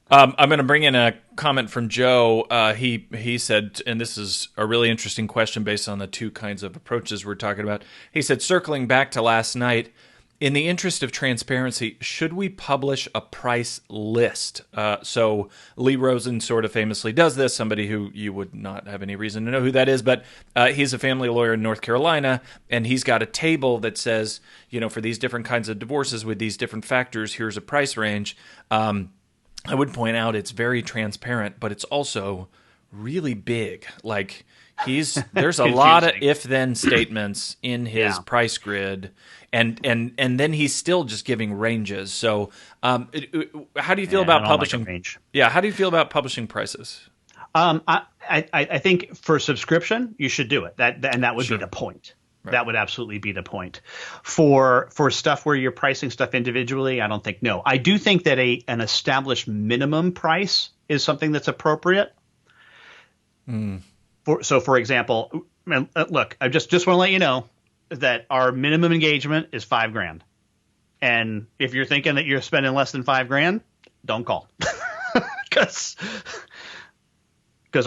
I'm going to bring in a comment from Joe. He said, and this is a really interesting question based on the 2 kinds of approaches we're talking about. He said, circling back to last night, in the interest of transparency, should we publish a price list? So Lee Rosen sort of famously does this, somebody who you would not have any reason to know who that is, but he's a family lawyer in North Carolina, and he's got a table that says, for these different kinds of divorces with these different factors, here's a price range. I would point out it's very transparent, but it's also really big. Like there's a lot of if-then statements in his price grid. And then he's still just giving ranges. So, how do you feel about publishing? Range. Yeah, how do you feel about publishing prices? I think for subscription, you should do it. That would be the point. Right. That would absolutely be the point. For stuff where you're pricing stuff individually, I don't think no. I do think that an established minimum price is something that's appropriate. For example, And, look, I just want to let you know that our minimum engagement is $5,000. And if you're thinking that you're spending less than $5,000, don't call. Because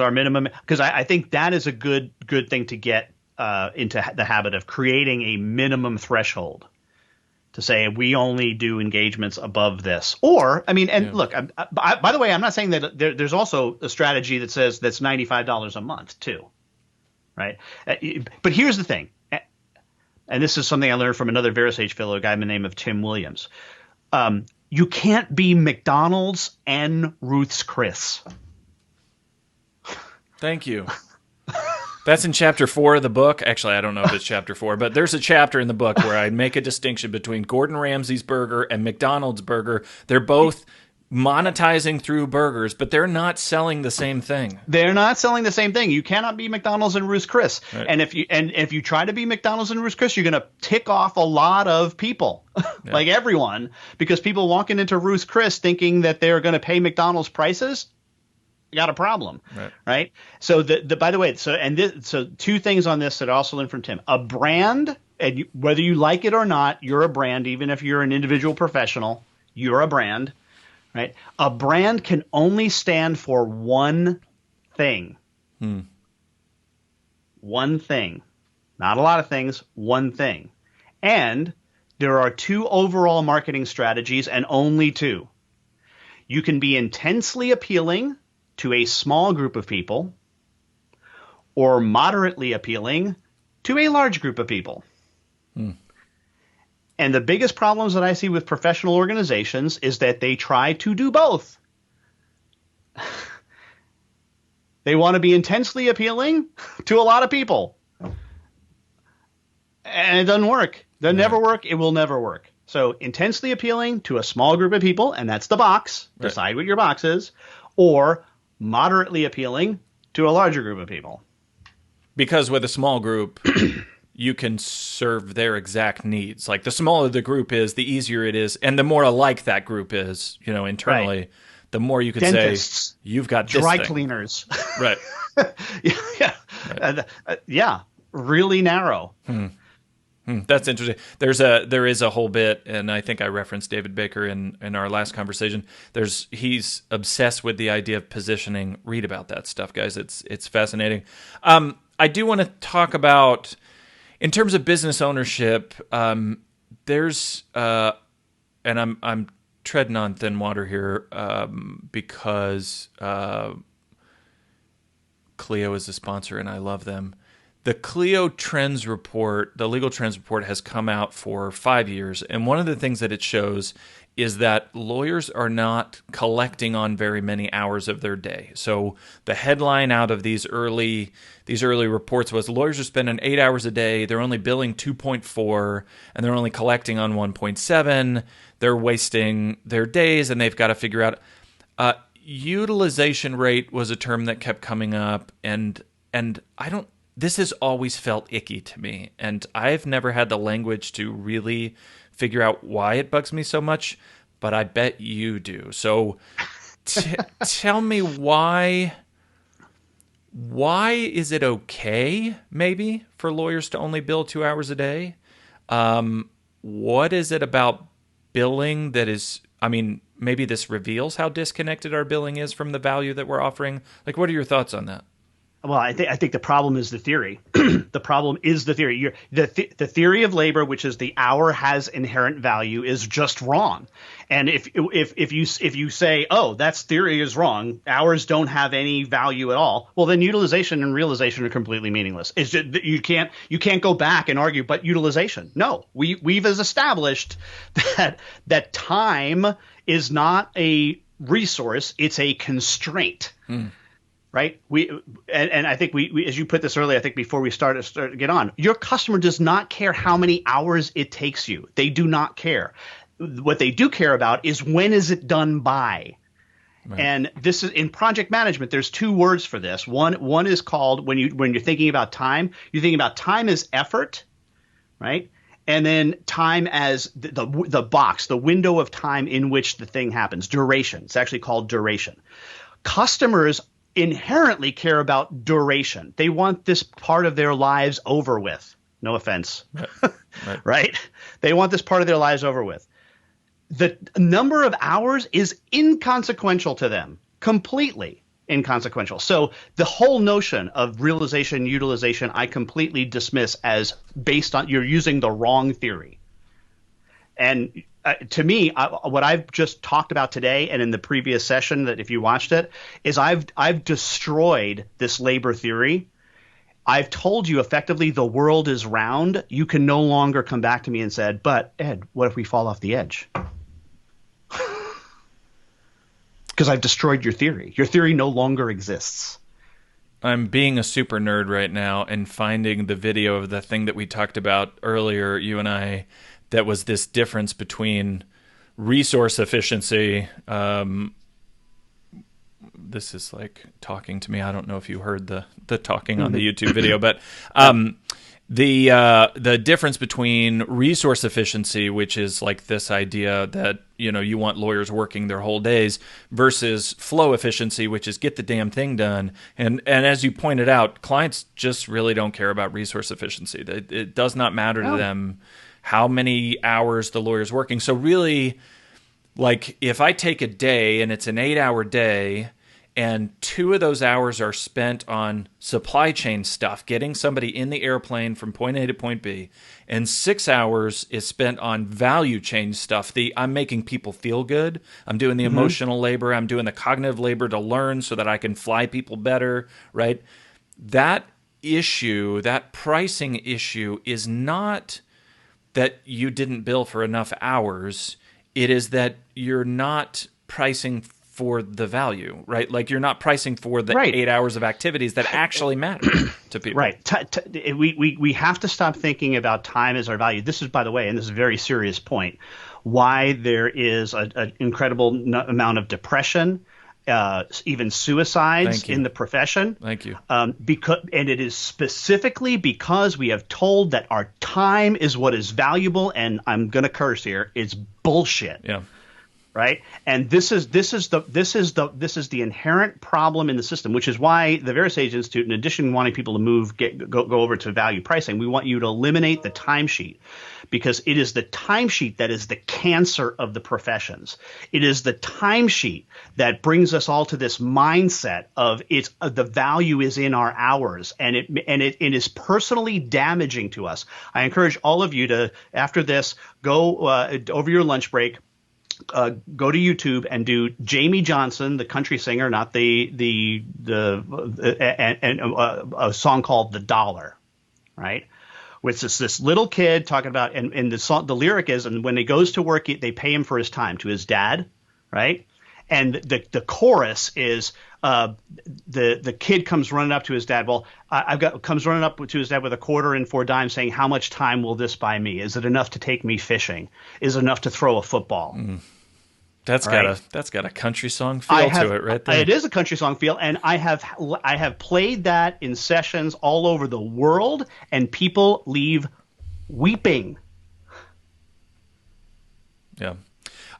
our minimum, because I think that is a good thing to get into the habit of creating a minimum threshold to say we only do engagements above this. Or, I mean, and look, by the way, I'm not saying that there's also a strategy that says that's $95 a month too, right? But here's the thing, and this is something I learned from another VeraSage fellow, a guy by the name of Tim Williams. You can't be McDonald's and Ruth's Chris. Thank you. That's in chapter 4 of the book. Actually, I don't know if it's chapter 4, but there's a chapter in the book where I make a distinction between Gordon Ramsay's burger and McDonald's burger. They're both monetizing through burgers, but they're not selling the same thing. They're not selling the same thing. You cannot be McDonald's and Ruth's Chris. Right. And if you try to be McDonald's and Ruth's Chris, you're going to tick off a lot of people, like everyone, because people walking into Ruth's Chris thinking that they're going to pay McDonald's prices. Got a problem, right? So by the way, so two things on this that I also learned from Tim. A brand, and whether you like it or not, you're a brand. Even if you're an individual professional, you're a brand, right? A brand can only stand for one thing. One thing, not a lot of things. One thing, and there are two overall marketing strategies, and only two. You can be intensely appealing to a small group of people, or moderately appealing to a large group of people. And the biggest problems that I see with professional organizations is that they try to do both. They want to be intensely appealing to a lot of people. And it doesn't work. They'll never work. It will never work. So intensely appealing to a small group of people, and that's the box. Decide what your box is. Or moderately appealing to a larger group of people. Because with a small group, you can serve their exact needs. Like the smaller the group is, the easier it is, and the more alike that group is, internally, the more you could Dentists, say, you've got this dry thing. Cleaners. Right. Yeah. Really narrow. That's interesting. There is a whole bit, and I think I referenced David Baker in our last conversation. He's obsessed with the idea of positioning. Read about that stuff, guys. It's fascinating. I do want to talk about, in terms of business ownership. There's and I'm treading on thin water here because Clio is a sponsor, and I love them. The Clio Trends Report, the Legal Trends Report, has come out for 5 years, and one of the things that it shows is that lawyers are not collecting on very many hours of their day. So the headline out of these early reports was lawyers are spending 8 hours a day, they're only billing 2.4, and they're only collecting on 1.7. They're wasting their days, and they've got to figure out. Utilization rate was a term that kept coming up, and I don't. This has always felt icky to me, and I've never had the language to really figure out why it bugs me so much, but I bet you do. So tell me why is it okay, maybe, for lawyers to only bill 2 hours a day? What is it about billing that is, maybe this reveals how disconnected our billing is from the value that we're offering? Like, what are your thoughts on that? Well, I think the problem is the theory. The problem is the theory. The theory of labor, which is the hour has inherent value, is just wrong. And if you say, oh, that's theory is wrong, hours don't have any value at all, well, then utilization and realization are completely meaningless. It's just, you can't go back and argue, but utilization. No, we've established that time is not a resource; it's a constraint. Right. And I think we, as you put this earlier, I think before we start to get on, your customer does not care how many hours it takes you. They do not care. What they do care about is when is it done by. Right. And this is in project management. There's two words for this. One is called when you're thinking about time, you're thinking about time as effort. Right. And then time as the box, the window of time in which the thing happens. Duration. It's actually called duration. Customers inherently care about duration. They want this part of their lives over with. No offense. Right. Right? They want this part of their lives over with. The number of hours is inconsequential to them, completely inconsequential. So the whole notion of realization, utilization, I completely dismiss as based on you're using the wrong theory. And to me, what I've just talked about today and in the previous session, that if you watched it, is I've destroyed this labor theory. I've told you effectively the world is round. You can no longer come back to me and said, but Ed, what if we fall off the edge? Because I've destroyed your theory. Your theory no longer exists. I'm being a super nerd right now and finding the video of the thing that we talked about earlier, you and I, that was this difference between resource efficiency. This is like talking to me. I don't know if you heard the talking on the YouTube video, but the difference between resource efficiency, which is like this idea that you want lawyers working their whole days, versus flow efficiency, which is get the damn thing done. And as you pointed out, clients just really don't care about resource efficiency. It does not matter to them how many hours the lawyer's working. So really, like if I take a day and it's an 8-hour day, and 2 of those hours are spent on supply chain stuff, getting somebody in the airplane from point A to point B, and 6 hours is spent on value chain stuff. I'm making people feel good. I'm doing the emotional labor. I'm doing the cognitive labor to learn so that I can fly people better, right? That issue, that pricing issue, is not that you didn't bill for enough hours. It is that you're not pricing for the value, right? Like you're not pricing for the 8 hours of activities that actually matter to people. Right. We have to stop thinking about time as our value. This is, by the way, and this is a very serious point, why there is an incredible amount of depression, even suicides in the profession. Thank you. And it is specifically because we have told that our time is what is valuable, and I'm going to curse here, it's bullshit. Yeah. Right, and this is the inherent problem in the system, which is why the Verisage Institute, in addition to wanting people to go over to value pricing, we want you to eliminate the timesheet, because it is the timesheet that is the cancer of the professions. It is the timesheet that brings us all to this mindset of the value is in our hours, and it is personally damaging to us. I encourage all of you to, after this, go over your lunch break. Go to YouTube and do Jamie Johnson, the country singer, not a song called "The Dollar," right? Which is this little kid talking about, and the song, the lyric is, and when he goes to work, they pay him for his time, to his dad, right? And the chorus is the kid comes running up to his dad. Well, comes running up to his dad with a quarter and 4 dimes, saying, "How much time will this buy me? Is it enough to take me fishing? Is it enough to throw a football?" That's got a country song feel to it, right there. It is a country song feel, and I have played that in sessions all over the world, and people leave weeping. Yeah.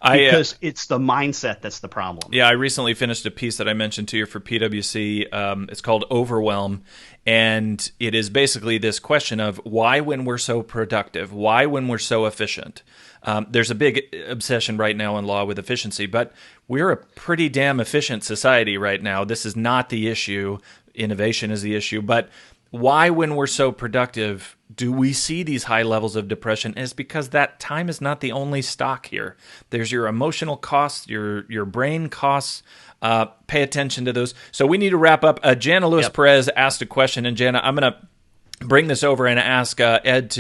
Because it's the mindset that's the problem. Yeah, I recently finished a piece that I mentioned to you for PwC. It's called Overwhelm, and it is basically this question of why, when we're so productive, why, when we're so efficient. There's a big obsession right now in law with efficiency, but we're a pretty damn efficient society right now. This is not the issue. Innovation is the issue, but why, when we're so productive, do we see these high levels of depression? Is because that time is not the only stock here. There's your emotional costs, your brain costs. Pay attention to those. So we need to wrap up. Jana Lewis Perez asked a question, and Jana, I'm going to bring this over and ask Ed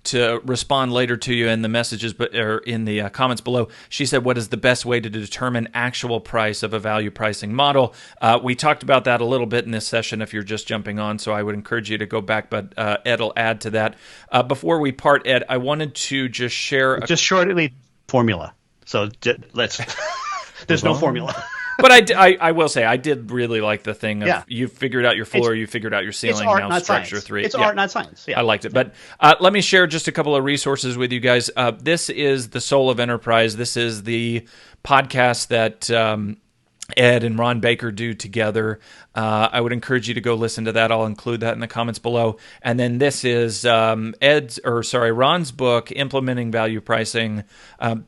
to respond later to you in the messages, or in the comments below. She said, what is the best way to determine actual price of a value pricing model? We talked about that a little bit in this session if you're just jumping on, so I would encourage you to go back, but Ed will add to that. Before we part, Ed, I wanted to just share... Just shortly, formula. So let's... There's no formula. But I will say, I did really like the thing of you figured out your floor, you figured out your ceiling, art, now structure science. 3. It's art, not science. Yeah. I liked it. But let me share just a couple of resources with you guys. This is The Soul of Enterprise. This is the podcast that Ed and Ron Baker do together. I would encourage you to go listen to that. I'll include that in the comments below. And then this is Ron's book, Implementing Value Pricing.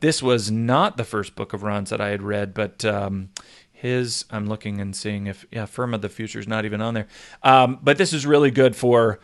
This was not the first book of Ron's that I had read, but I'm looking and seeing if Firm of the Future is not even on there. But this is really good for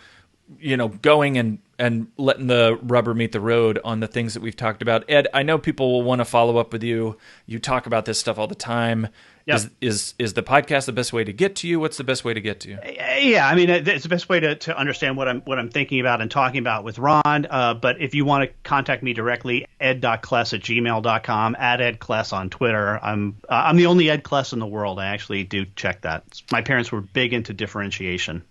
going and letting the rubber meet the road on the things that we've talked about. Ed, I know people will want to follow up with you. You talk about this stuff all the time. Yep. Is the podcast the best way to get to you? What's the best way to get to you? Yeah, I mean, it's the best way to understand what I'm thinking about and talking about with Ron. But if you want to contact me directly, ed.kless@gmail.com, @Ed Kless on Twitter. I'm the only Ed Kless in the world. I actually do check that. My parents were big into differentiation.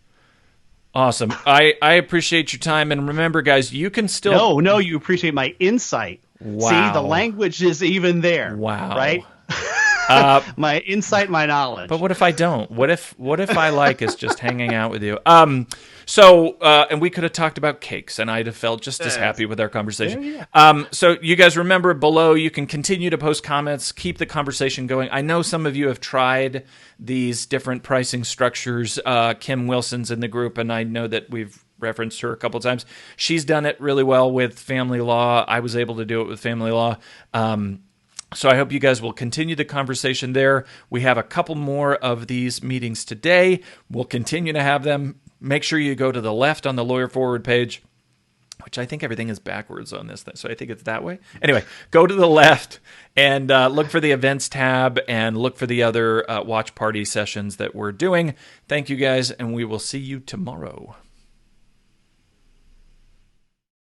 Awesome. I appreciate your time. And remember, guys, you can still... No, you appreciate my insight. Wow. See, the language is even there. Wow. Right? My insight, my knowledge. But what if I don't? What if I like is just hanging out with you? And we could have talked about cakes, and I'd have felt just as happy with our conversation. So you guys remember below, you can continue to post comments, keep the conversation going. I know some of you have tried these different pricing structures. Kim Wilson's in the group, and I know that we've referenced her a couple of times. She's done it really well with family law. I was able to do it with family law. So I hope you guys will continue the conversation there. We have a couple more of these meetings today. We'll continue to have them. Make sure you go to the left on the Lawyer Forward page, which I think everything is backwards on this thing, so I think it's that way. Anyway, go to the left and look for the events tab and look for the other watch party sessions that we're doing. Thank you guys, and we will see you tomorrow.